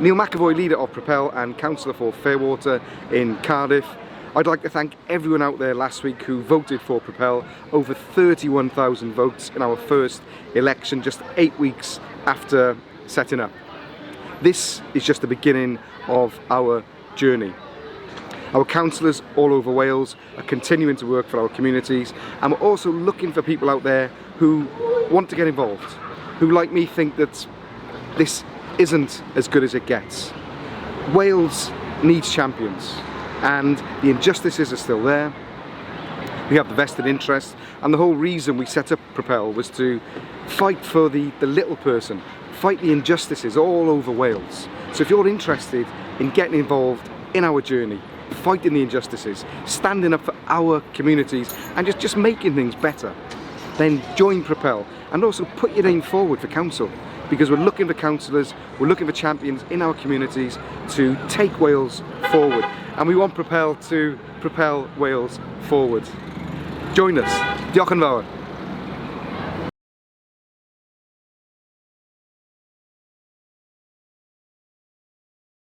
Neil McEvoy, leader of Propel and councillor for Fairwater in Cardiff. I'd like to thank everyone out there last week who voted for Propel. Over 31,000 votes in our first election, just 8 weeks after setting up. This is just the beginning of our journey. Our councillors all over Wales are continuing to work for our communities, and we're also looking for people out there who want to get involved, who like me think that this isn't as good as it gets. Wales needs champions, and the injustices are still there. We have the vested interest, and the whole reason we set up Propel was to fight for the little person, fight the injustices all over Wales. So if you're interested in getting involved in our journey, fighting the injustices, standing up for our communities and just making things better, then join Propel and also put your name forward for council, because we're looking for councillors, we're looking for champions in our communities to take Wales forward, and we want Propel to propel Wales forward. Join us. Diolch yn fawr.